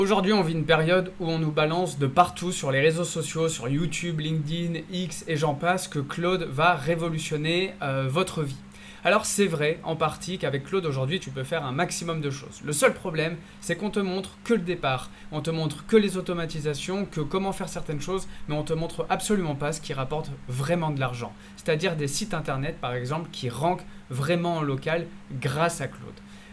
Aujourd'hui, on vit une période où on nous balance de partout sur les réseaux sociaux, sur YouTube, LinkedIn, X et j'en passe, que Claude va révolutionner votre vie. Alors c'est vrai en partie qu'avec Claude aujourd'hui tu peux faire un maximum de choses. Le seul problème c'est qu'on te montre que le départ, on te montre que les automatisations, que comment faire certaines choses, mais on te montre absolument pas ce qui rapporte vraiment de l'argent. C'est-à-dire des sites internet par exemple qui rankent vraiment en local grâce à Claude.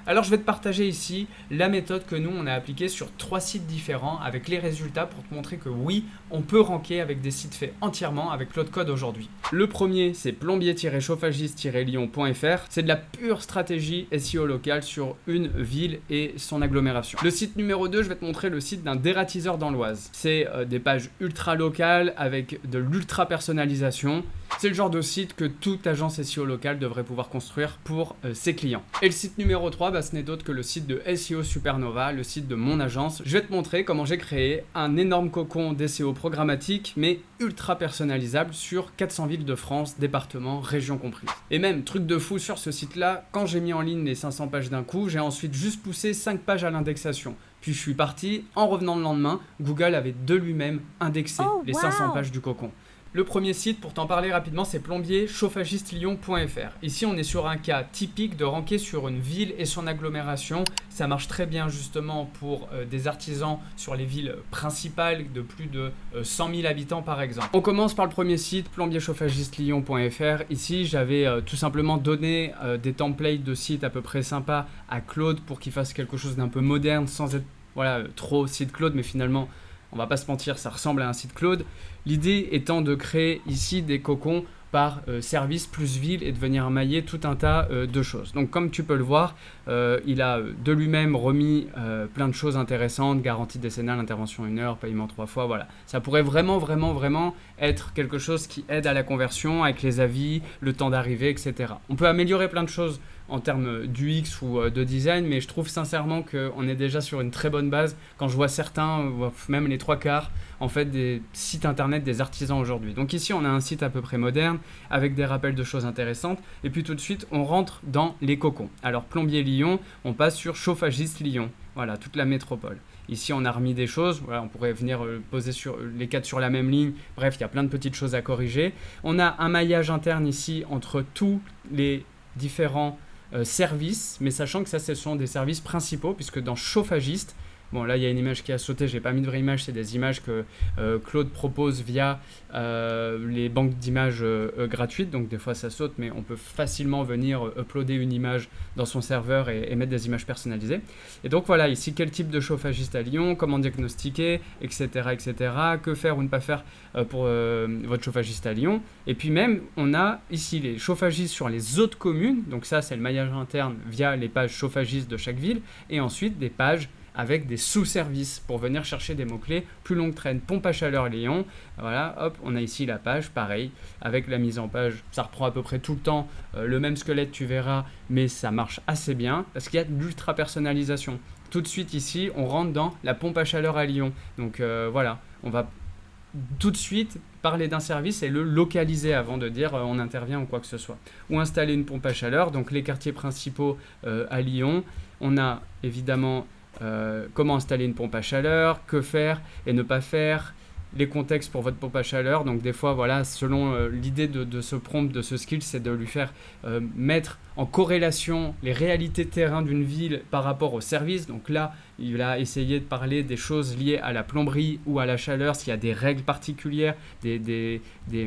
Alors je vais te partager ici la méthode que nous on a appliquée sur 3 sites différents avec les résultats pour te montrer que oui, on peut ranker avec des sites faits entièrement avec Claude Code aujourd'hui. Le premier c'est plombier-chauffagiste-lyon.fr, c'est de la pure stratégie SEO locale sur une ville et son agglomération. Le site numéro 2, je vais te montrer le site d'un dératiseur dans l'Oise. C'est des pages ultra locales avec de l'ultra personnalisation. C'est le genre de site que toute agence SEO locale devrait pouvoir construire pour ses clients. Et le site numéro 3, ce n'est d'autre que le site de SEO Supernova, le site de mon agence. Je vais te montrer comment j'ai créé un énorme cocon d'SEO programmatique, mais ultra personnalisable sur 400 villes de France, départements, régions comprises. Et même, truc de fou sur ce site-là, quand j'ai mis en ligne les 500 pages d'un coup, j'ai ensuite juste poussé 5 pages à l'indexation. Puis je suis parti, en revenant le lendemain, Google avait de lui-même indexé les 500 pages du cocon. Le premier site, pour t'en parler rapidement, c'est plombier-chauffagiste-lyon.fr. Ici, on est sur un cas typique de ranker sur une ville et son agglomération. Ça marche très bien justement pour des artisans sur les villes principales de plus de 100 000 habitants par exemple. On commence par le premier site, plombier-chauffagiste-lyon.fr. Ici, j'avais tout simplement donné des templates de sites à peu près sympas à Claude pour qu'il fasse quelque chose d'un peu moderne sans être trop site Claude, mais finalement, on va pas se mentir, ça ressemble à un site Claude. L'idée étant de créer ici des cocons par service plus ville et de venir mailler tout un tas de choses. Donc comme tu peux le voir, il a de lui-même remis plein de choses intéressantes, garantie décennale, intervention 1 heure, paiement 3 fois, voilà. Ça pourrait vraiment être quelque chose qui aide à la conversion avec les avis, le temps d'arrivée, etc. On peut améliorer plein de choses en termes d'UX ou de design, mais je trouve sincèrement qu'on est déjà sur une très bonne base quand je vois certains, même les 3/4, en fait, des sites internet des artisans aujourd'hui. Donc ici, on a un site à peu près moderne, avec des rappels de choses intéressantes, et puis tout de suite, on rentre dans les cocons. Alors, plombier Lyon, on passe sur chauffagiste Lyon, voilà, toute la métropole. Ici, on a remis des choses, voilà, on pourrait venir poser sur les 4 sur la même ligne, bref, il y a plein de petites choses à corriger. On a un maillage interne ici entre tous les différents services, mais sachant que ça, ce sont des services principaux, puisque dans chauffagiste, bon là il y a une image qui a sauté, j'ai pas mis de vraie image, c'est des images que Claude propose via les banques d'images gratuites, donc des fois ça saute, mais on peut facilement venir uploader une image dans son serveur et mettre des images personnalisées. Et donc voilà, ici quel type de chauffagiste à Lyon, comment diagnostiquer, etc. que faire ou ne pas faire pour votre chauffagiste à Lyon. Et puis même on a ici les chauffagistes sur les autres communes, donc ça c'est le maillage interne via les pages chauffagistes de chaque ville, et ensuite des pages avec des sous-services pour venir chercher des mots-clés. Plus longue traîne, pompe à chaleur Lyon. Voilà, hop, on a ici la page, pareil, avec la mise en page. Ça reprend à peu près tout le temps le même squelette, tu verras, mais ça marche assez bien parce qu'il y a de l'ultra-personnalisation. Tout de suite ici, on rentre dans la pompe à chaleur à Lyon. Donc voilà, on va tout de suite parler d'un service et le localiser avant de dire on intervient ou quoi que ce soit. Ou installer une pompe à chaleur, donc les quartiers principaux à Lyon. On a évidemment comment installer une pompe à chaleur, que faire et ne pas faire, les contextes pour votre pompe à chaleur. Donc des fois, voilà, selon l'idée de ce prompt, de ce skill, c'est de lui faire mettre en corrélation les réalités terrain d'une ville par rapport au service. Donc là, il a essayé de parler des choses liées à la plomberie ou à la chaleur, s'il y a des règles particulières,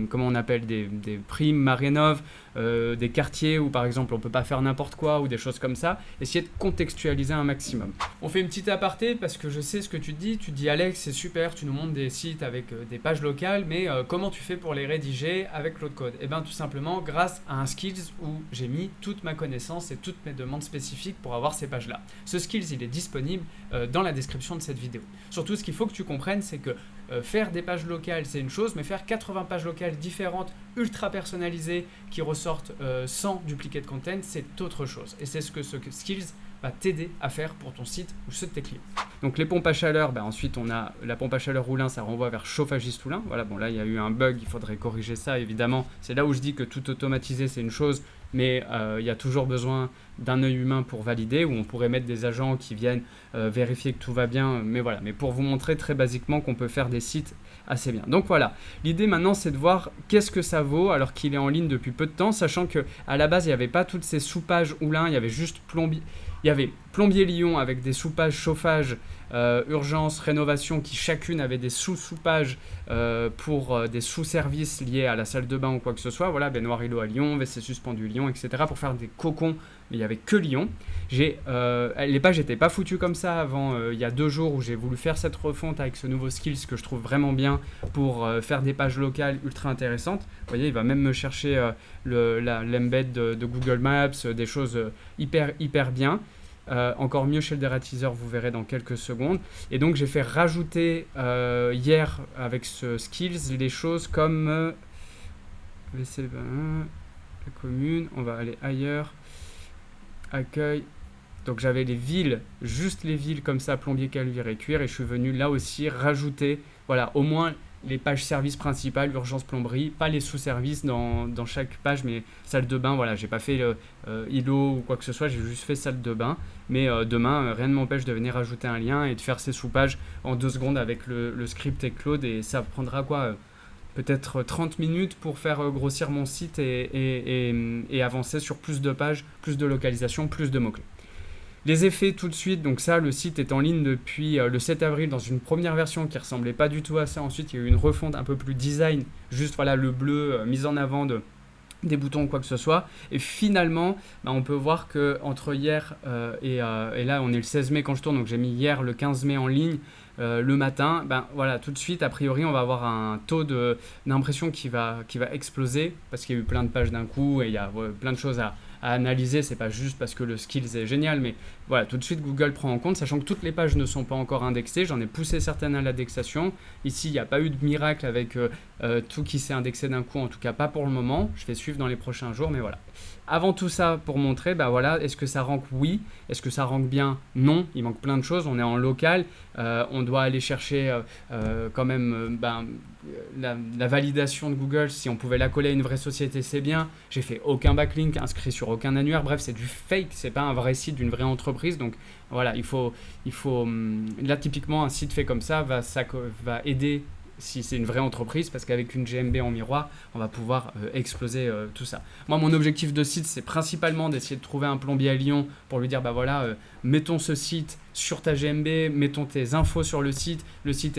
comment on appelle, des primes Marénov, des quartiers où par exemple on ne peut pas faire n'importe quoi ou des choses comme ça. Essayer de contextualiser un maximum. On fait une petite aparté parce que je sais ce que tu te dis Alex, c'est super, tu nous montres des sites avec des pages locales, mais comment tu fais pour les rédiger avec Claude Code? Et bien tout simplement grâce à un skills où j'ai mis toute ma connaissance et toutes mes demandes spécifiques pour avoir ces pages-là. Ce skills, il est disponible dans la description de cette vidéo. Surtout, ce qu'il faut que tu comprennes, c'est que faire des pages locales, c'est une chose, mais faire 80 pages locales différentes, ultra personnalisées, qui ressortent sans duplicate content, c'est autre chose. Et c'est ce que ce skills va t'aider à faire pour ton site ou ceux de tes clients. Donc les pompes à chaleur, ensuite on a la pompe à chaleur Oulin, ça renvoie vers chauffagiste Oulin. Voilà, bon là il y a eu un bug, il faudrait corriger ça évidemment. C'est là où je dis que tout automatiser c'est une chose, mais il y a toujours besoin d'un œil humain pour valider, où on pourrait mettre des agents qui viennent vérifier que tout va bien. Mais voilà, mais pour vous montrer très basiquement qu'on peut faire des sites assez bien. Donc voilà, l'idée maintenant c'est de voir qu'est-ce que ça vaut alors qu'il est en ligne depuis peu de temps, sachant qu'à la base il n'y avait pas toutes ces soupages Oulin, il y avait juste plombier. Il y avait Plombier Lyon avec des soupages chauffage, urgence, rénovation qui chacune avait des sous-soupages pour des sous-services liés à la salle de bain ou quoi que ce soit. Voilà, baignoire îlot à Lyon, WC suspendu Lyon, etc. pour faire des cocons, mais il n'y avait que Lyon. Les pages n'étaient pas foutues comme ça avant il y a 2 jours où j'ai voulu faire cette refonte avec ce nouveau skills que je trouve vraiment bien pour faire des pages locales ultra intéressantes. Vous voyez, il va même me chercher l'embed de Google Maps, des choses hyper bien. Encore mieux chez le dératiseur, vous verrez dans quelques secondes. Et donc j'ai fait rajouter hier avec ce skills les choses comme WC, la commune, on va aller ailleurs, accueil. Donc j'avais les villes, juste les villes comme ça, plombier, calvaire et cuir, et je suis venu là aussi rajouter, voilà, au moins les pages services principales, urgence plomberie, pas les sous-services dans chaque page, mais salle de bain, voilà, j'ai pas fait îlot ou quoi que ce soit, j'ai juste fait salle de bain, mais demain, rien ne m'empêche de venir rajouter un lien et de faire ces sous-pages en 2 secondes avec le script et Claude, et ça prendra quoi peut-être 30 minutes pour faire grossir mon site et avancer sur plus de pages, plus de localisation, plus de mots-clés. Les effets tout de suite, donc ça, le site est en ligne depuis le 7 avril dans une première version qui ressemblait pas du tout à ça. Ensuite, il y a eu une refonte un peu plus design, juste voilà le bleu mise en avant des boutons ou quoi que ce soit. Et finalement, on peut voir que entre hier et là, on est le 16 mai quand je tourne, donc j'ai mis hier le 15 mai en ligne. Le matin, voilà, tout de suite, a priori, on va avoir un taux d'impression qui va exploser parce qu'il y a eu plein de pages d'un coup et il y a plein de choses à analyser. C'est pas juste parce que le skills est génial, mais voilà, tout de suite, Google prend en compte, sachant que toutes les pages ne sont pas encore indexées. J'en ai poussé certaines à l'indexation. Ici, il n'y a pas eu de miracle avec tout qui s'est indexé d'un coup, en tout cas pas pour le moment. Je vais suivre dans les prochains jours, mais voilà. Avant tout ça, pour montrer, voilà, est-ce que ça rank? Oui. Est-ce que ça rank bien? Non. Il manque plein de choses. On est en local. On doit aller chercher quand même la validation de Google. Si on pouvait la coller à une vraie société, c'est bien. J'ai fait aucun backlink, inscrit sur aucun annuaire. Bref, c'est du fake. C'est pas un vrai site d'une vraie entreprise. Donc voilà, il faut là, typiquement, un site fait comme ça va aider si c'est une vraie entreprise, parce qu'avec une GMB en miroir, on va pouvoir exploser tout ça. Moi, mon objectif de site, c'est principalement d'essayer de trouver un plombier à Lyon pour lui dire, mettons ce site sur ta GMB, mettons tes infos sur le site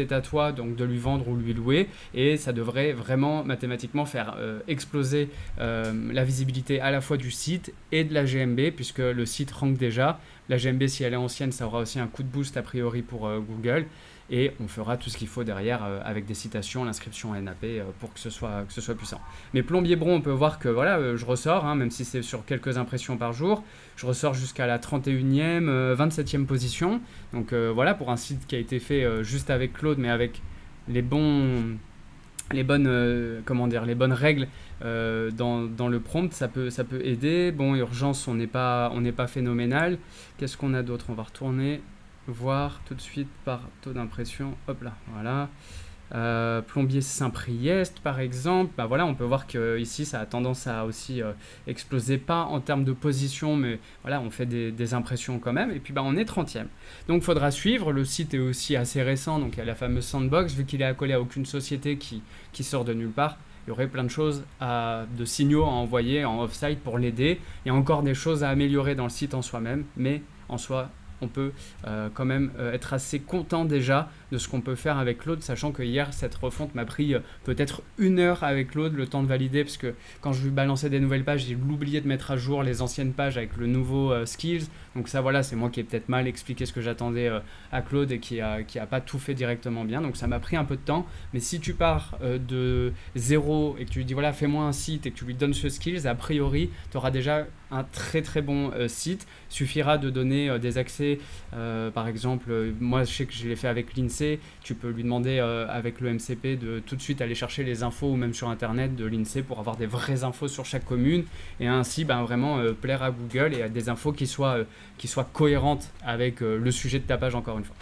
est à toi, donc de lui vendre ou lui louer, et ça devrait vraiment mathématiquement faire exploser la visibilité à la fois du site et de la GMB, puisque le site rank déjà. La GMB, si elle est ancienne, ça aura aussi un coup de boost a priori pour Google. Et on fera tout ce qu'il faut derrière avec des citations, l'inscription NAP pour que ce soit puissant. Mais Plombier Bron, on peut voir que voilà, je ressors, même si c'est sur quelques impressions par jour, je ressors jusqu'à la 31e, 27e position. Donc voilà, pour un site qui a été fait juste avec Claude, mais avec les bonnes règles dans le prompt, ça peut aider. Bon, urgence, on n'est pas phénoménal. Qu'est-ce qu'on a d'autre? On va retourner voir tout de suite par taux d'impression. Hop là, voilà. Plombier Saint-Priest par exemple, voilà, on peut voir que ici ça a tendance à aussi exploser, pas en termes de position, mais voilà, on fait des impressions quand même, et puis on est 30e. Donc il faudra suivre. Le site est aussi assez récent, donc il y a la fameuse sandbox, vu qu'il est accolé à aucune société qui sort de nulle part. Il y aurait plein de choses, de signaux à envoyer en off-site pour l'aider. Il y a encore des choses à améliorer dans le site en soi-même, mais en soi, on peut quand même être assez content déjà de ce qu'on peut faire avec Claude, sachant que hier, cette refonte m'a pris peut-être 1 heure avec Claude, le temps de valider, parce que quand je lui balançais des nouvelles pages, j'ai oublié de mettre à jour les anciennes pages avec le nouveau skills. Donc ça, voilà, c'est moi qui ai peut-être mal expliqué ce que j'attendais à Claude et qui a pas tout fait directement bien. Donc ça m'a pris un peu de temps. Mais si tu pars de zéro et que tu lui dis, voilà, fais-moi un site, et que tu lui donnes ce skills, a priori, tu auras déjà un très très bon site. Suffira de donner des accès, par exemple, moi je sais que je l'ai fait avec l'INSEE, l'INSEE, tu peux lui demander avec le MCP de tout de suite aller chercher les infos ou même sur internet de l'INSEE pour avoir des vraies infos sur chaque commune et ainsi vraiment plaire à Google et à des infos qui soient cohérentes avec le sujet de ta page encore une fois.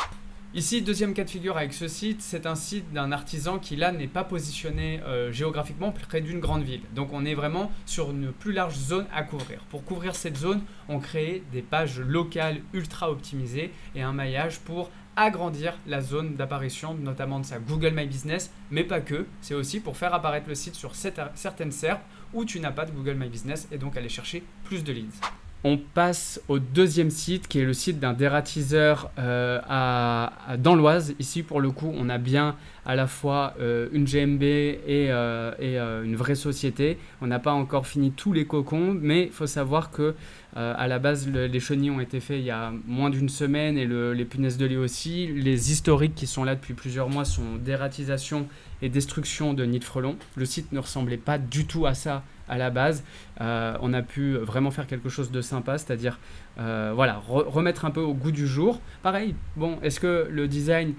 Ici, deuxième cas de figure avec ce site, c'est un site d'un artisan qui là n'est pas positionné géographiquement près d'une grande ville. Donc on est vraiment sur une plus large zone à couvrir. Pour couvrir cette zone, on crée des pages locales ultra optimisées et un maillage pour agrandir la zone d'apparition, notamment de sa Google My Business, mais pas que. C'est aussi pour faire apparaître le site sur certaines SERP où tu n'as pas de Google My Business et donc aller chercher plus de leads. On passe au deuxième site qui est le site d'un dératiseur dans l'Oise. Ici, pour le coup, on a bien à la fois une GmbH et une vraie société. On n'a pas encore fini tous les cocons, mais il faut savoir que à la base, les chenilles ont été faits il y a moins d'une semaine et les punaises de lit aussi. Les historiques qui sont là depuis plusieurs mois sont dératisation et destruction de nids de frelons. Le site ne ressemblait pas du tout à ça à la base. On a pu vraiment faire quelque chose de sympa, c'est-à-dire remettre un peu au goût du jour. Pareil, est-ce que le design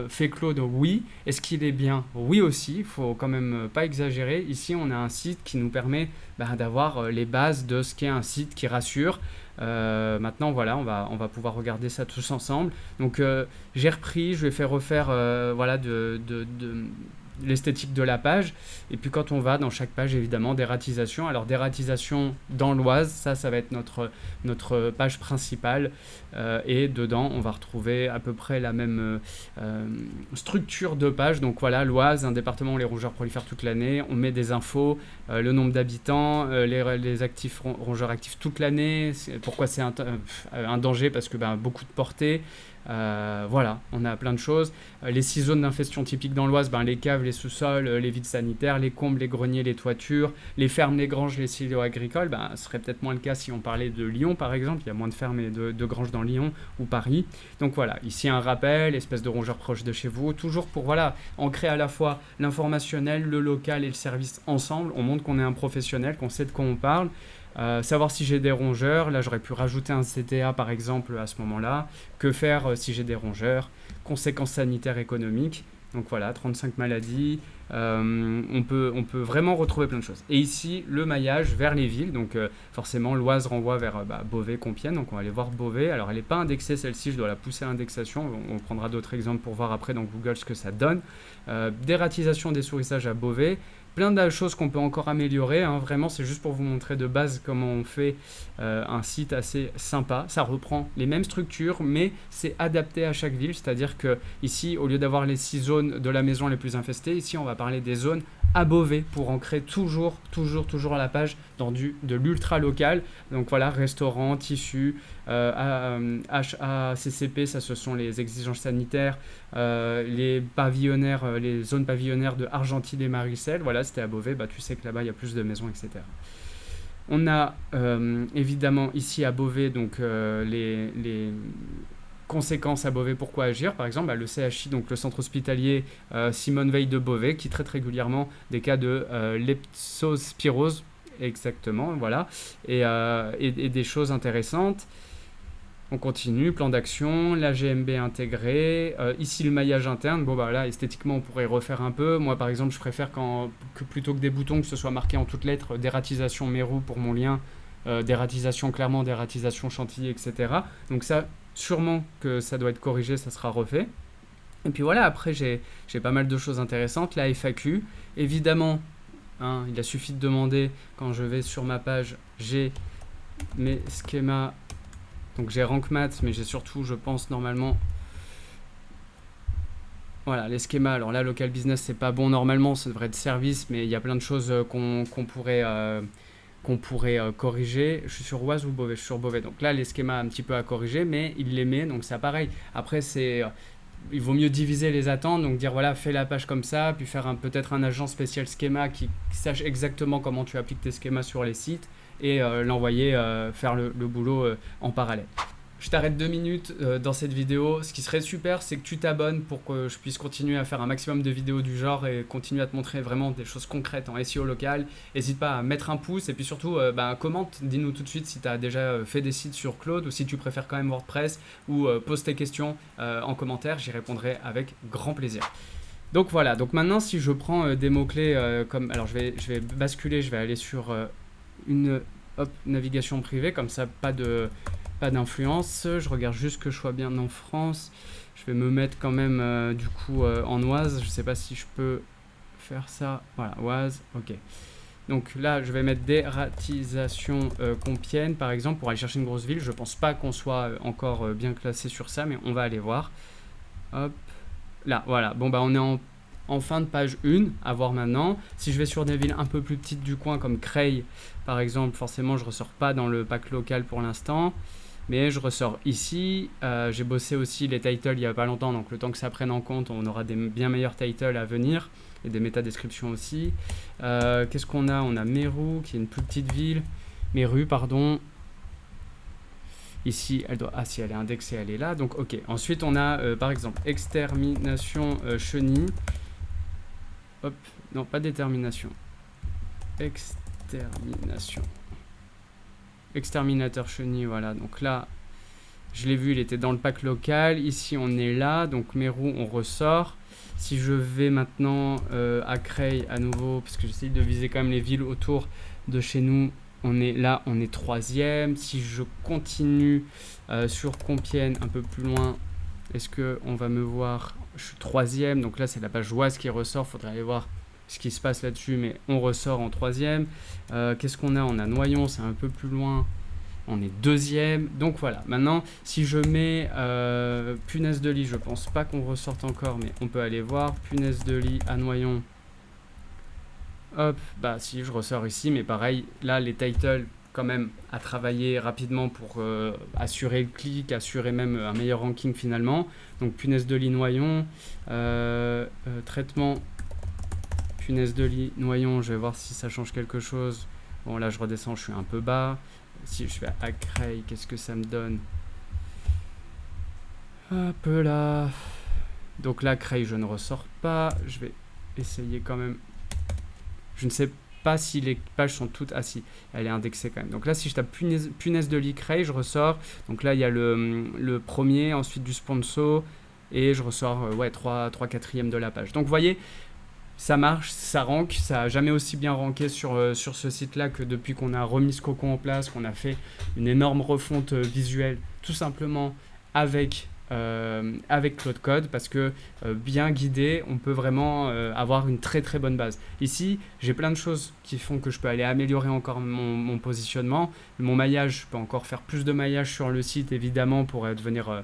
fait Claude? Oui. Est-ce qu'il est bien? Oui aussi, il faut quand même pas exagérer. Ici, on a un site qui nous permet d'avoir les bases de ce qu'est un site qui rassure. Maintenant, voilà, on va pouvoir regarder ça tous ensemble. Donc, j'ai repris, je vais faire refaire l'esthétique de la page. Et puis quand on va dans chaque page, évidemment, dératisation. Alors dératisation dans l'Oise, ça va être notre page principale. Et dedans, on va retrouver à peu près la même structure de page. Donc voilà, l'Oise, un département où les rongeurs prolifèrent toute l'année. On met des infos, le nombre d'habitants, les actifs rongeurs actifs toute l'année. Pourquoi c'est un danger? Parce que beaucoup de portée. Voilà, on a plein de choses. Les 6 zones d'infestion typiques dans l'Oise, les caves, les sous-sols, les vides sanitaires, les combles, les greniers, les toitures, les fermes, les granges, les silos agricoles. Ce serait peut-être moins le cas si on parlait de Lyon par exemple. Il y a moins de fermes et de granges dans Lyon ou Paris. Donc voilà, ici un rappel, espèce de rongeur proche de chez vous, toujours pour ancrer à la fois l'informationnel, le local et le service ensemble. On montre qu'on est un professionnel, qu'on sait de quoi on parle. Savoir si j'ai des rongeurs, là j'aurais pu rajouter un CTA par exemple à ce moment-là. Que faire si j'ai des rongeurs? Conséquences sanitaires économiques. Donc voilà, 35 maladies. On peut vraiment retrouver plein de choses. Et ici, le maillage vers les villes. Donc forcément, l'Oise renvoie vers Beauvais, Compiègne. Donc on va aller voir Beauvais. Alors elle n'est pas indexée celle-ci, je dois la pousser à l'indexation. On prendra d'autres exemples pour voir après dans Google ce que ça donne. Dératisation des sourissages à Beauvais. Plein de choses qu'on peut encore améliorer, vraiment c'est juste pour vous montrer de base comment on fait un site assez sympa. Ça reprend les mêmes structures mais c'est adapté à chaque ville, c'est-à-dire que ici au lieu d'avoir les 6 zones de la maison les plus infestées, ici on va parler des zones à Beauvais pour ancrer toujours la page dans de l'ultra local. Donc voilà, restaurant, tissu, HACCP, ça ce sont les exigences sanitaires, les pavillonnaires, les zones pavillonnaires de Argentine et Maricel. Voilà, c'était à Beauvais, tu sais que là-bas il y a plus de maisons, etc. On a évidemment ici à Beauvais donc les conséquences à Beauvais, pourquoi agir. Par exemple, le CHI, donc le centre hospitalier Simone Veil de Beauvais, qui traite régulièrement des cas de leptospirose, exactement, voilà, et des choses intéressantes. On continue, plan d'action, la GmbH intégrée, ici le maillage interne, là esthétiquement on pourrait refaire un peu. Moi par exemple je préfère que plutôt que des boutons que ce soit marqué en toutes lettres dératisation Mérou pour mon lien, dératisation Clermont, dératisation Chantilly, etc. Donc ça sûrement que ça doit être corrigé, ça sera refait. Et puis voilà, après j'ai pas mal de choses intéressantes, la FAQ, évidemment, il a suffi de demander, quand je vais sur ma page, j'ai mes schémas. Donc j'ai Rank Math, mais j'ai surtout, je pense, normalement... Voilà, les schémas. Alors là, local business, c'est pas bon normalement, ça devrait être service, mais il y a plein de choses qu'on pourrait corriger. Je suis sur Oise ou Beauvais? Je suis sur Beauvais. Donc là, les schémas un petit peu à corriger, mais il les met, donc c'est pareil. Après, il vaut mieux diviser les attentes, donc dire voilà, fais la page comme ça, puis faire peut-être un agent spécial schéma qui sache exactement comment tu appliques tes schémas sur les sites, et l'envoyer faire le boulot en parallèle. Je t'arrête 2 minutes dans cette vidéo. Ce qui serait super, c'est que tu t'abonnes pour que je puisse continuer à faire un maximum de vidéos du genre et continuer à te montrer vraiment des choses concrètes en SEO local. N'hésite pas à mettre un pouce et puis surtout, commente, dis-nous tout de suite si tu as déjà fait des sites sur Claude ou si tu préfères quand même WordPress ou pose tes questions en commentaire, j'y répondrai avec grand plaisir. Donc voilà, donc maintenant si je prends des mots-clés comme... Alors je vais basculer, je vais aller sur une navigation privée, comme ça pas d'influence. Je regarde juste que je sois bien en France. Je vais me mettre quand même en Oise. Je sais pas si je peux faire ça. Voilà, Oise, ok. Donc là, je vais mettre dératisation Compiègne, par exemple, pour aller chercher une grosse ville. Je pense pas qu'on soit encore bien classé sur ça, mais on va aller voir. Hop, là, voilà. Bon, on est en fin de page 1, à voir maintenant. Si je vais sur des villes un peu plus petites du coin, comme Creil, par exemple, forcément, je ressors pas dans le pack local pour l'instant. Mais je ressors ici. J'ai bossé aussi les titles il n'y a pas longtemps, donc le temps que ça prenne en compte, on aura des bien meilleurs titles à venir et des métadescriptions aussi. Qu'est-ce qu'on a? On a Meru, qui est une plus petite ville. Meru, pardon. Ici, elle doit... Ah, si elle est indexée, elle est là. Donc, ok. Ensuite, on a, par exemple, extermination chenille. Hop. Non, pas détermination. Extermination. Exterminateur chenille, voilà. Donc là, je l'ai vu, il était dans le pack local. Ici, on est là. Donc, Meru, on ressort. Si je vais maintenant à Creil à nouveau, parce que j'essaye de viser quand même les villes autour de chez nous, on est là, on est 3e. Si je continue sur Compiègne un peu plus loin, est-ce qu'on va me voir? Je suis 3e, donc là c'est la page Oise qui ressort, faudrait aller voir ce qui se passe là-dessus, mais on ressort en 3e. Qu'est-ce qu'on a? On a Noyon, c'est un peu plus loin, on est 2e. Donc voilà, maintenant si je mets punaise de lit, je pense pas qu'on ressorte encore, mais on peut aller voir punaise de lit à Noyon. Hop, si je ressors ici, mais pareil, là les titles quand même à travailler rapidement pour assurer le clic, assurer même un meilleur ranking finalement. Donc punaise de lit Noyon, traitement punaise de lit Noyon, je vais voir si ça change quelque chose. Bon là je redescends, je suis un peu bas. Si je fais à Creil, qu'est-ce que ça me donne? Hop là. Donc là Creil je ne ressors pas, je vais essayer quand même. Je ne sais pas si les pages sont toutes... Ah si, elle est indexée quand même. Donc là, si je tape punaise de lit Creil, je ressors. Donc là, il y a le premier, ensuite du sponsor. Et je ressors 3/4e de la page. Donc vous voyez, ça marche, ça rank. Ça n'a jamais aussi bien ranké sur ce site-là que depuis qu'on a remis ce cocon en place, qu'on a fait une énorme refonte visuelle, tout simplement avec Claude Code, parce que bien guidé, on peut vraiment avoir une très très bonne base. Ici, j'ai plein de choses qui font que je peux aller améliorer encore mon positionnement. Mon maillage, je peux encore faire plus de maillage sur le site, évidemment, pour devenir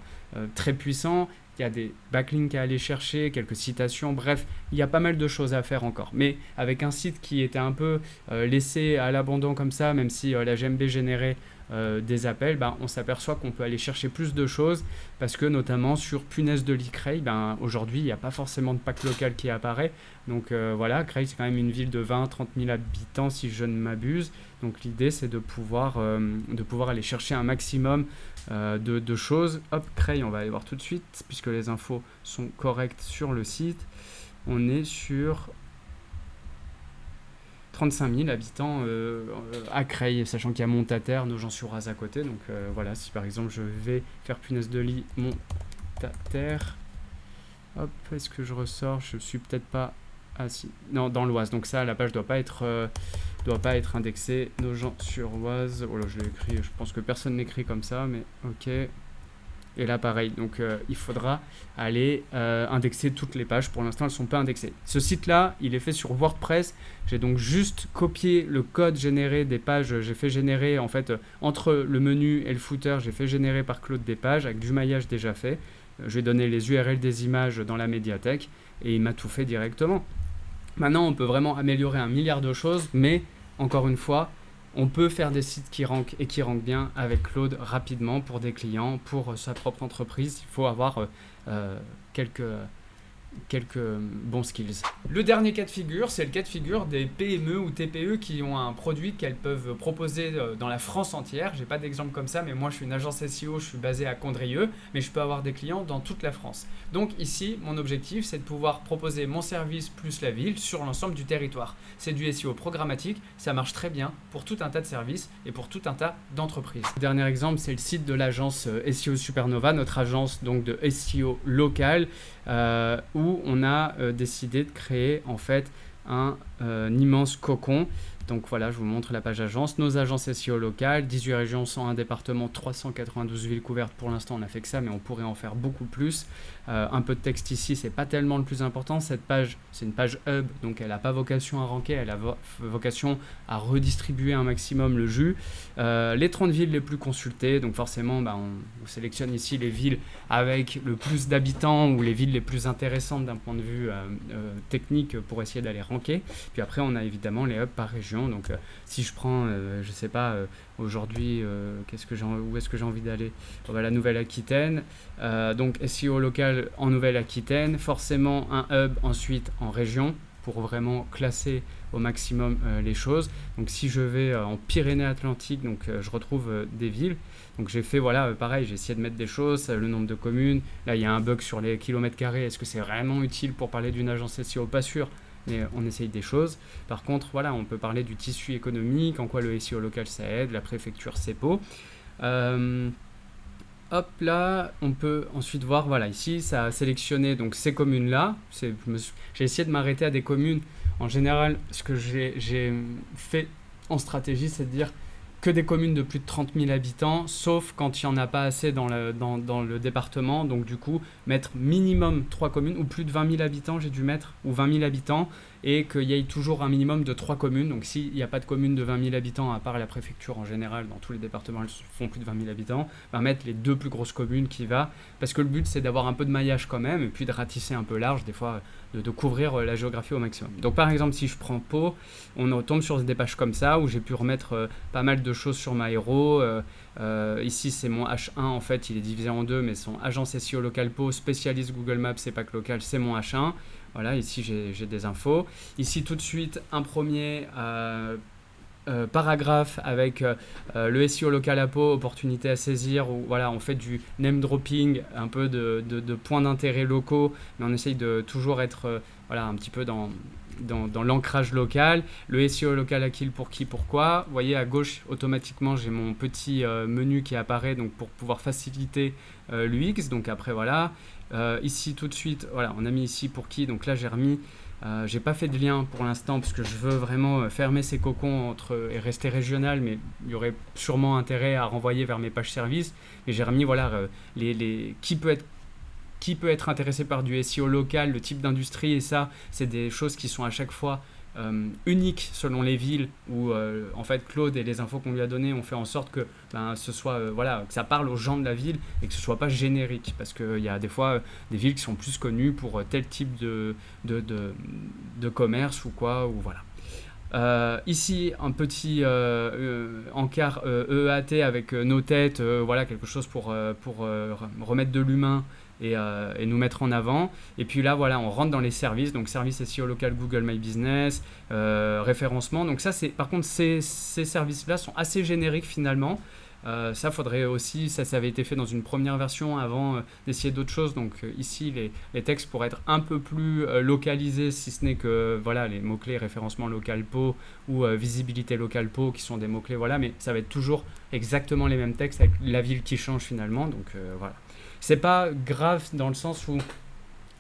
très puissant. Il y a des backlinks à aller chercher, quelques citations, bref, il y a pas mal de choses à faire encore. Mais avec un site qui était un peu laissé à l'abandon comme ça, même si la GMB générait des appels, on s'aperçoit qu'on peut aller chercher plus de choses parce que notamment sur punaise de lit Creil, aujourd'hui il n'y a pas forcément de pack local qui apparaît. Donc voilà, Creil c'est quand même une ville de 20-30 000 habitants si je ne m'abuse. Donc l'idée c'est de pouvoir aller chercher un maximum de choses. Hop, Creil, on va aller voir tout de suite puisque les infos sont correctes sur le site. On est sur 35 000 habitants à Creil, sachant qu'il y a Montataire, Nogent-sur-Oise à côté. Donc voilà, si par exemple je vais faire punaise de lit Montataire, hop, est-ce que je ressors? Je suis peut-être pas... Ah si, non, dans l'Oise. Donc ça, la page doit pas être indexée. Nogent-sur-Oise, oh là, je l'ai écrit, je pense que personne n'écrit comme ça, mais ok. Et là, pareil, donc il faudra aller indexer toutes les pages. Pour l'instant, elles ne sont pas indexées. Ce site-là, il est fait sur WordPress. J'ai donc juste copié le code généré des pages. J'ai fait générer, en fait, entre le menu et le footer, j'ai fait générer par Claude des pages avec du maillage déjà fait. Je lui ai donné les URL des images dans la médiathèque et il m'a tout fait directement. Maintenant, on peut vraiment améliorer un milliard de choses, mais encore une fois, on peut faire des sites qui rankent et qui rankent bien avec Claude rapidement pour des clients, pour sa propre entreprise. Il faut avoir quelques bons skills. Le dernier cas de figure, c'est le cas de figure des PME ou TPE qui ont un produit qu'elles peuvent proposer dans la France entière. J'ai pas d'exemple comme ça, mais moi je suis une agence SEO, je suis basé à Condrieu, mais je peux avoir des clients dans toute la France. Donc ici, mon objectif, c'est de pouvoir proposer mon service plus la ville sur l'ensemble du territoire. C'est du SEO programmatique, ça marche très bien pour tout un tas de services et pour tout un tas d'entreprises. Le dernier exemple, c'est le site de l'agence SEO Supernova, notre agence donc de SEO local, où on a décidé de créer en fait un immense cocon. Donc voilà, je vous montre la page agence. Nos agences SEO locales, 18 régions, 101 départements, 392 villes couvertes. Pour l'instant, on n'a fait que ça, mais on pourrait en faire beaucoup plus. Un peu de texte ici, c'est pas tellement le plus important. Cette page, c'est une page hub, donc elle n'a pas vocation à ranker, elle a vocation à redistribuer un maximum le jus. Les 30 villes les plus consultées, donc forcément, on sélectionne ici les villes avec le plus d'habitants ou les villes les plus intéressantes d'un point de vue technique pour essayer d'aller ranker. Puis après, on a évidemment les hubs par région. Donc si je prends, je sais pas, aujourd'hui, où est-ce que j'ai envie d'aller? La Nouvelle-Aquitaine, donc SEO local en Nouvelle-Aquitaine, forcément un hub ensuite en région pour vraiment classer au maximum les choses. Donc si je vais en Pyrénées-Atlantiques, donc je retrouve des villes. Donc j'ai fait, pareil, j'ai essayé de mettre des choses, le nombre de communes. Là, il y a un bug sur les kilomètres carrés. Est-ce que c'est vraiment utile pour parler d'une agence SEO? Pas sûr. Mais on essaye des choses. Par contre, on peut parler du tissu économique, en quoi le SEO local ça aide, la préfecture CEPO. Hop là, on peut ensuite voir, ici ça a sélectionné donc ces communes-là. J'ai essayé de m'arrêter à des communes. En général, ce que j'ai fait en stratégie, c'est de dire que des communes de plus de 30 000 habitants, sauf quand il n'y en a pas assez dans le département. Donc du coup, mettre minimum 3 communes, ou plus de 20 000 habitants, j'ai dû mettre, ou 20 000 habitants, et qu'il y ait toujours un minimum de 3 communes. Donc s'il n'y a pas de commune de 20 000 habitants, à part la préfecture en général, dans tous les départements, elles font plus de 20 000 habitants, mettre les 2 plus grosses communes qui va, parce que le but c'est d'avoir un peu de maillage quand même, et puis de ratisser un peu large, des fois de couvrir la géographie au maximum. Donc par exemple, si je prends Pau, on tombe sur des pages comme ça, où j'ai pu remettre pas mal de choses sur ma héros. Ici c'est mon H1, en fait il est divisé en deux, mais son agence SEO local Pau, spécialiste Google Maps, c'est pas que local, c'est mon H1. Voilà, ici j'ai des infos. Ici tout de suite un premier paragraphe avec le SEO local à Pau, opportunité à saisir, où on fait du name dropping, un peu de points d'intérêt locaux, mais on essaye de toujours être un petit peu dans l'ancrage local. Le SEO local à qui, pour qui, pourquoi. Vous voyez à gauche, automatiquement, j'ai mon petit menu qui apparaît donc pour pouvoir faciliter l'UX. Donc après, ici tout de suite, on a mis ici pour qui. Donc là, j'ai remis. J'ai pas fait de lien pour l'instant parce que je veux vraiment fermer ces cocons et rester régional, mais il y aurait sûrement intérêt à renvoyer vers mes pages services. Et j'ai remis qui peut être intéressé par du SEO local, le type d'industrie, et ça, c'est des choses qui sont à chaque fois uniques selon les villes où en fait Claude et les infos qu'on lui a données ont fait en sorte que ce soit que ça parle aux gens de la ville et que ce soit pas générique, parce qu'il y a des fois des villes qui sont plus connues pour tel type de commerce ou quoi, ou voilà. Ici un petit encart EAT avec nos têtes, quelque chose pour remettre de l'humain et nous mettre en avant. Et puis là, on rentre dans les services, donc service SEO local Google My Business, référencement. Donc ça, par contre, ces services-là sont assez génériques finalement. Ça faudrait aussi, ça avait été fait dans une première version avant d'essayer d'autres choses. Donc ici, les textes pourraient être un peu plus localisés, si ce n'est que les mots-clés référencement local Pau ou visibilité local Pau qui sont des mots-clés, mais ça va être toujours exactement les mêmes textes avec la ville qui change finalement. Donc voilà. C'est pas grave dans le sens où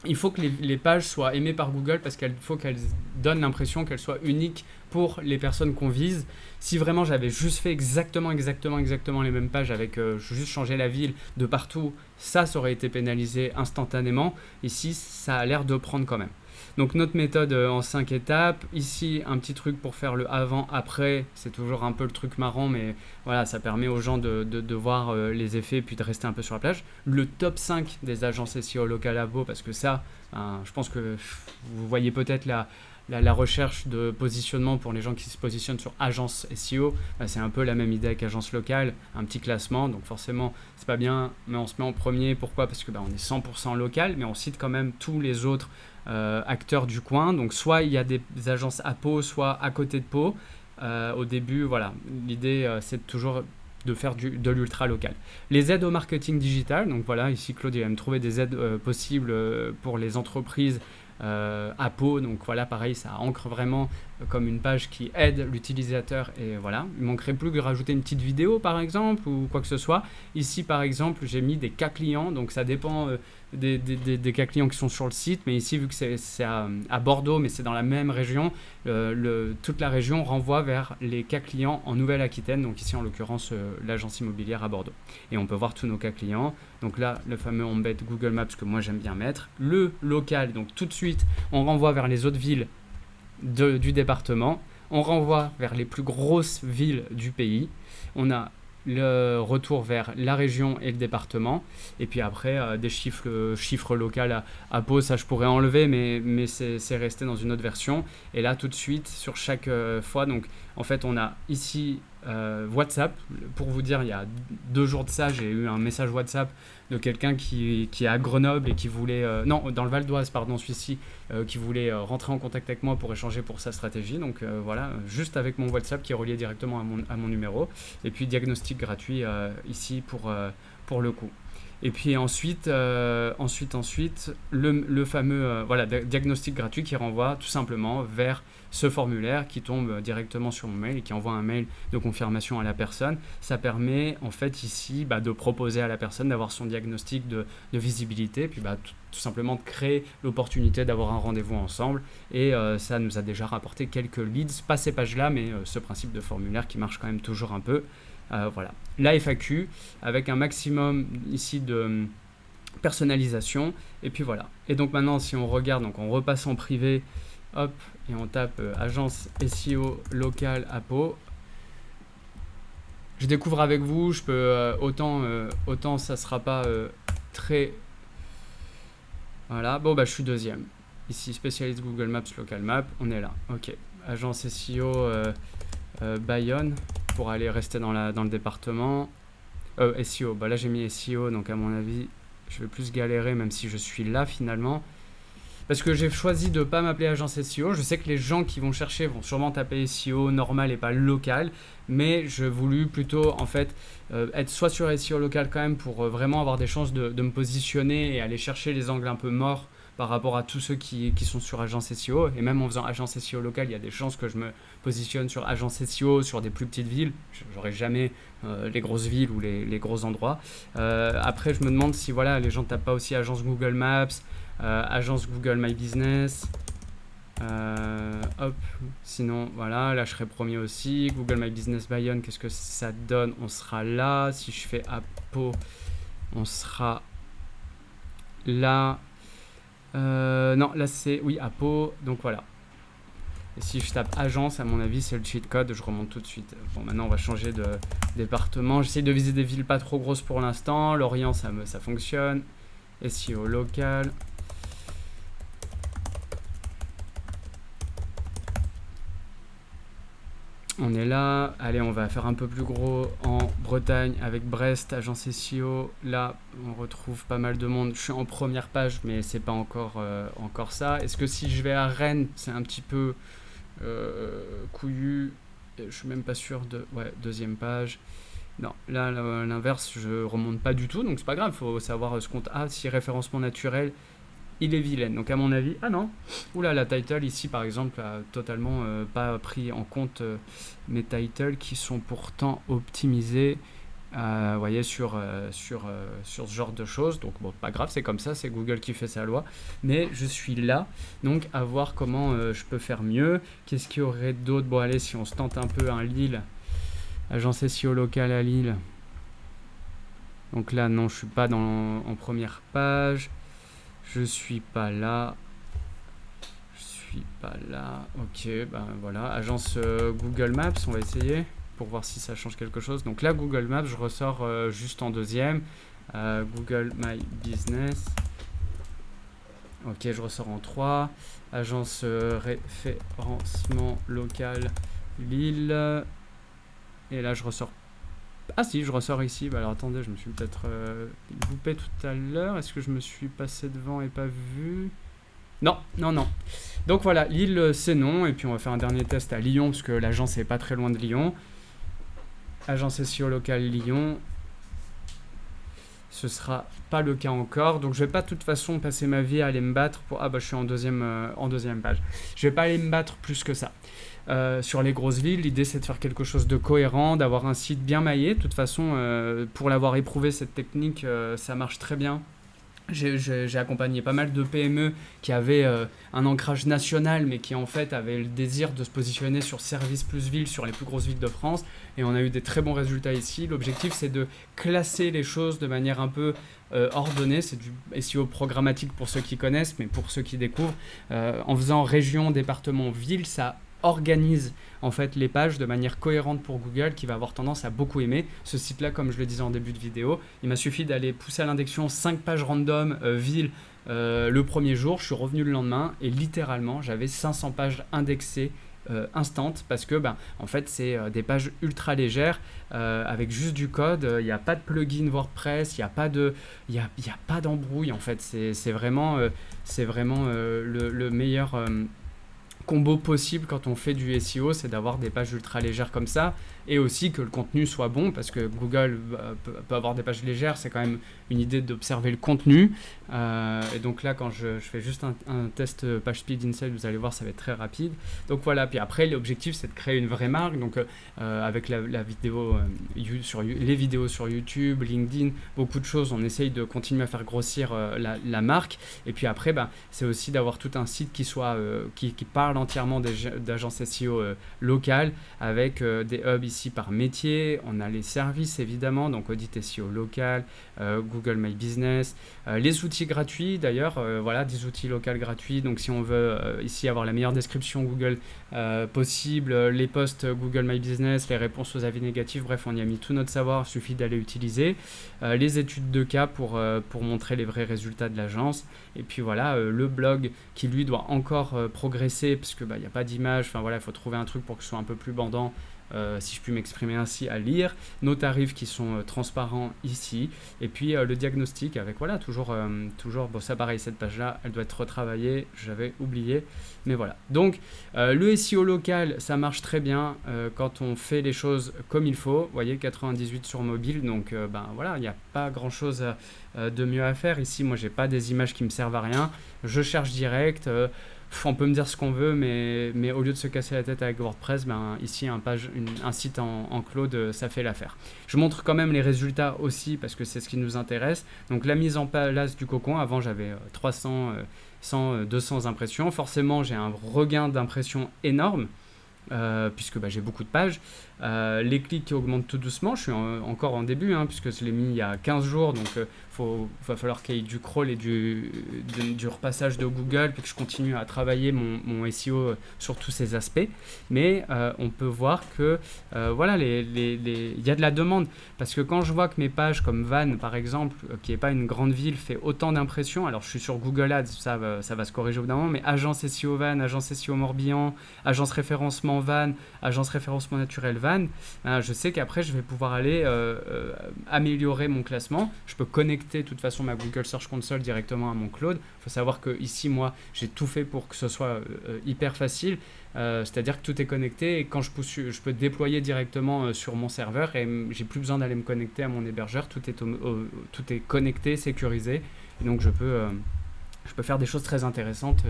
il faut que les pages soient aimées par Google, parce qu'il faut qu'elles donnent l'impression qu'elles soient uniques pour les personnes qu'on vise. Si vraiment j'avais juste fait exactement les mêmes pages avec juste changer la ville de partout, ça aurait été pénalisé instantanément. Ici, ça a l'air de prendre quand même. Donc notre méthode en 5 étapes. Ici, un petit truc pour faire le avant-après. C'est toujours un peu le truc marrant, mais ça permet aux gens de voir les effets puis de rester un peu sur la plage. Le top 5 des agences SEO locales à Pau, parce que ça, je pense que vous voyez peut-être la recherche de positionnement pour les gens qui se positionnent sur agence SEO, c'est un peu la même idée qu'agence locale, un petit classement, donc forcément c'est pas bien, mais on se met en premier. Pourquoi? Parce que on est 100% local, mais on cite quand même tous les autres acteurs du coin. Donc soit il y a des agences à Pau, soit à côté de Pau. Au début, voilà, l'idée c'est toujours de faire de l'ultra local. Les aides au marketing digital, donc voilà, ici Claude il va me trouver des aides possibles pour les entreprises à Pau, donc voilà, pareil, ça ancre vraiment comme une page qui aide l'utilisateur, et voilà, il manquerait plus que rajouter une petite vidéo par exemple ou quoi que ce soit. Ici par exemple j'ai mis des cas clients, donc ça dépend des cas clients qui sont sur le site, mais ici vu que c'est à Bordeaux, mais c'est dans la même région, toute la région renvoie vers les cas clients en Nouvelle-Aquitaine, donc ici en l'occurrence l'agence immobilière à Bordeaux, et on peut voir tous nos cas clients. Donc là le fameux embed Google Maps que moi j'aime bien mettre, le local, donc tout de suite on renvoie vers les autres villes du département, on renvoie vers les plus grosses villes du pays, on a le retour vers la région et le département, et puis après des chiffres locaux à Pau, ça je pourrais enlever, mais c'est resté dans une autre version. Et là tout de suite sur chaque fois, donc en fait on a ici WhatsApp. Pour vous dire, il y a 2 jours de ça, j'ai eu un message WhatsApp de quelqu'un qui est à Grenoble et qui voulait, non, dans le Val d'Oise, pardon, celui-ci, qui voulait rentrer en contact avec moi pour échanger pour sa stratégie. Donc voilà, juste avec mon WhatsApp qui est relié directement à mon numéro. Et puis diagnostic gratuit ici pour le coup. Et puis ensuite le fameux voilà, diagnostic gratuit qui renvoie tout simplement vers ce formulaire qui tombe directement sur mon mail et qui envoie un mail de confirmation à la personne. Ça permet en fait ici de proposer à la personne d'avoir son diagnostic de visibilité, puis tout simplement de créer l'opportunité d'avoir un rendez-vous ensemble. Et ça nous a déjà rapporté quelques leads, pas ces pages-là, mais ce principe de formulaire qui marche quand même toujours un peu. Voilà, la FAQ avec un maximum ici de personnalisation, et puis voilà. Et donc maintenant si on regarde, donc on repasse en privé, hop, et on tape agence SEO locale à Pau. Je découvre avec vous, je peux autant ça sera pas très, voilà. Bon je suis deuxième ici, spécialiste Google Maps, local map, on est là, ok. Agence SEO Bayonne, pour aller rester dans le département. SEO, là j'ai mis SEO, donc à mon avis je vais plus galérer, même si je suis là finalement, parce que j'ai choisi de ne pas m'appeler agence SEO. Je sais que les gens qui vont chercher vont sûrement taper SEO normal et pas local, mais je voulus plutôt en fait être soit sur SEO local quand même pour vraiment avoir des chances de me positionner et aller chercher les angles un peu morts par rapport à tous ceux qui sont sur agence SEO. Et même en faisant agence SEO locale, il y a des chances que je me positionne sur agence SEO sur des plus petites villes. J'aurai jamais les grosses villes ou les gros endroits. Après, je me demande si voilà, les gens ne tapent pas aussi agence Google Maps, agence Google My Business. Hop, sinon voilà, là je serai premier aussi. Google My Business Bayonne, qu'est-ce que ça donne? On sera là. Si je fais à Pau, on sera là. Non, là c'est, oui, à Pau, donc voilà. Et si je tape agence, à mon avis c'est le cheat code, je remonte tout de suite. Bon, maintenant on va changer de département. J'essaie de viser des villes pas trop grosses pour l'instant. Lorient ça fonctionne. SEO local. On est là. Allez, on va faire un peu plus gros en Bretagne avec Brest, agence SEO. Là, on retrouve pas mal de monde. Je suis en première page, mais c'est pas encore ça. Est-ce que si je vais à Rennes, c'est un petit peu couillu? Je suis même pas sûr de... Ouais, deuxième page. Non, là, l'inverse, je remonte pas du tout. Donc, c'est pas grave. Il faut savoir ce qu'on... Ah, si référencement naturel... Il est vilaine, donc à mon avis, ah non, oula, la title ici par exemple a totalement pas pris en compte mes titles qui sont pourtant optimisés, vous voyez, sur ce genre de choses. Donc bon, pas grave, c'est comme ça, c'est Google qui fait sa loi, mais je suis là, donc à voir comment je peux faire mieux. Qu'est-ce qu'il y aurait d'autre? Bon allez, si on se tente un peu un Lille, agence SEO locale à Lille, donc là non, je suis pas en première page. Je suis pas là. Ok, voilà. Agence Google Maps, on va essayer pour voir si ça change quelque chose. Donc là, Google Maps, je ressors juste en deuxième. Google My Business. Ok, je ressors en 3. Agence référencement local Lille. Et là, je ressors. Ah si, je ressors ici. Bah alors attendez, je me suis peut-être loupé tout à l'heure. Est-ce que je me suis passé devant et pas vu? Non, non, non. Donc voilà, Lille, c'est non. Et puis on va faire un dernier test à Lyon, parce que l'agence est pas très loin de Lyon. Agence SEO locale Lyon. Ce sera pas le cas encore. Donc je vais pas de toute façon passer ma vie à aller me battre pour... Ah bah je suis en deuxième page. Je vais pas aller me battre plus que ça. Sur les grosses villes, l'idée c'est de faire quelque chose de cohérent, d'avoir un site bien maillé. De toute façon, pour l'avoir éprouvé cette technique, ça marche très bien. J'ai accompagné pas mal de PME qui avaient un ancrage national, mais qui en fait avaient le désir de se positionner sur service plus ville, sur les plus grosses villes de France. Et on a eu des très bons résultats ici. L'objectif, c'est de classer les choses de manière un peu ordonnée. C'est du SEO programmatique pour ceux qui connaissent, mais pour ceux qui découvrent. En faisant région, département, ville, ça organise en fait les pages de manière cohérente pour Google, qui va avoir tendance à beaucoup aimer. Ce site-là, comme je le disais en début de vidéo, il m'a suffi d'aller pousser à l'indexion 5 pages random ville le premier jour. Je suis revenu le lendemain et littéralement, j'avais 500 pages indexées instant, parce que en fait c'est des pages ultra légères avec juste du code. Il n'y a pas de plugin WordPress, il n'y a pas d'embrouille. En fait c'est vraiment le meilleur combo possible quand on fait du SEO, c'est d'avoir des pages ultra légères comme ça, et aussi que le contenu soit bon, parce que Google peut avoir des pages légères. C'est quand même une idée d'observer le contenu. Et donc là, quand je fais juste un test page speed inside, vous allez voir, ça va être très rapide. Donc voilà, puis après l'objectif c'est de créer une vraie marque, donc avec la vidéo les vidéos sur YouTube, LinkedIn, beaucoup de choses, on essaye de continuer à faire grossir la marque. Et puis après c'est aussi d'avoir tout un site qui soit qui parle entièrement d'agences SEO locales, avec des hubs ici par métier. On a les services évidemment, donc audit SEO local, Google My Business, les outils gratuits d'ailleurs, voilà, des outils locaux gratuits. Donc si on veut ici avoir la meilleure description Google possible, les posts Google My Business, les réponses aux avis négatifs, bref, on y a mis tout notre savoir, il suffit d'aller utiliser. Les études de cas pour montrer les vrais résultats de l'agence. Et puis voilà, le blog qui lui doit encore progresser, parce que il n'y a pas d'image. Enfin voilà, il faut trouver un truc pour que ce soit un peu plus bandant, si je puis m'exprimer ainsi, à lire. Nos tarifs qui sont transparents ici. Et puis le diagnostic avec, voilà, toujours bon, ça pareil, cette page là elle doit être retravaillée, j'avais oublié, mais voilà. Donc le SEO local, ça marche très bien quand on fait les choses comme il faut. Vous voyez, 98 sur mobile, donc voilà, il n'y a pas grand chose de mieux à faire ici. Moi j'ai pas des images qui me servent à rien, je cherche direct. On peut me dire ce qu'on veut, mais au lieu de se casser la tête avec WordPress, ici un site en cloud, ça fait l'affaire. Je montre quand même les résultats aussi, parce que c'est ce qui nous intéresse. Donc la mise en place du cocon, avant j'avais 300, 100, 200 impressions. Forcément j'ai un regain d'impressions énorme, puisque j'ai beaucoup de pages. Les clics qui augmentent tout doucement, je suis encore en début, puisque je l'ai mis il y a 15 jours, donc va falloir qu'il y ait du crawl et du repassage de Google, puis que je continue à travailler mon SEO sur tous ces aspects. Mais on peut voir que voilà, il y a de la demande, parce que quand je vois que mes pages comme Vannes par exemple, qui n'est pas une grande ville, fait autant d'impressions. Alors je suis sur Google Ads, ça va se corriger au bout d'un moment, mais agence SEO Vannes, agence SEO Morbihan, agence référencement Vannes, agence référencement naturel Vannes, je sais qu'après je vais pouvoir aller améliorer mon classement. Je peux connecter de toute façon ma Google Search Console directement à mon cloud. Il faut savoir que ici, moi, j'ai tout fait pour que ce soit hyper facile. C'est-à-dire que tout est connecté, et quand je peux déployer directement sur mon serveur, et j'ai plus besoin d'aller me connecter à mon hébergeur. Tout est connecté, sécurisé. Et donc je peux faire des choses très intéressantes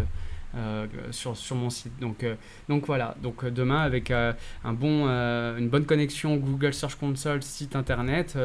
sur mon site. Donc voilà, donc demain avec une bonne connexion Google Search Console, site internet,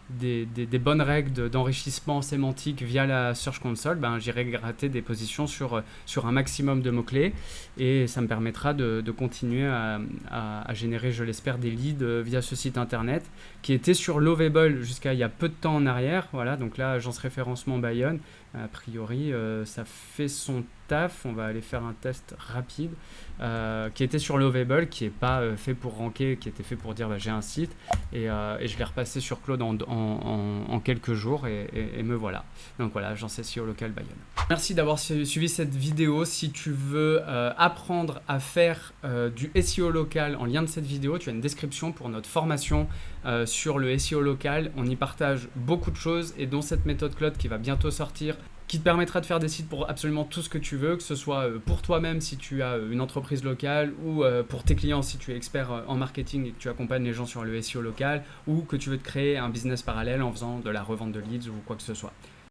des bonnes règles d'enrichissement sémantique via la Search Console, j'irai gratter des positions sur un maximum de mots-clés, et ça me permettra de continuer à générer, je l'espère, des leads via ce site internet qui était sur Lovable jusqu'à il y a peu de temps en arrière. Voilà, donc là, agence référencement Bayonne, A priori, ça fait son taf. On va aller faire un test rapide qui était sur Lovable, qui n'est pas fait pour ranker, qui était fait pour dire j'ai un site. Et je l'ai repassé sur Claude en quelques jours et me voilà. Donc voilà, agence SEO locale Bayonne. Merci d'avoir suivi cette vidéo. Si tu veux apprendre à faire du SEO local, en lien de cette vidéo, tu as une description pour notre formation sur le SEO local. On y partage beaucoup de choses et dont cette méthode Claude qui va bientôt sortir, qui te permettra de faire des sites pour absolument tout ce que tu veux, que ce soit pour toi-même si tu as une entreprise locale ou pour tes clients si tu es expert en marketing et que tu accompagnes les gens sur le SEO local ou que tu veux te créer un business parallèle en faisant de la revente de leads ou quoi que ce soit.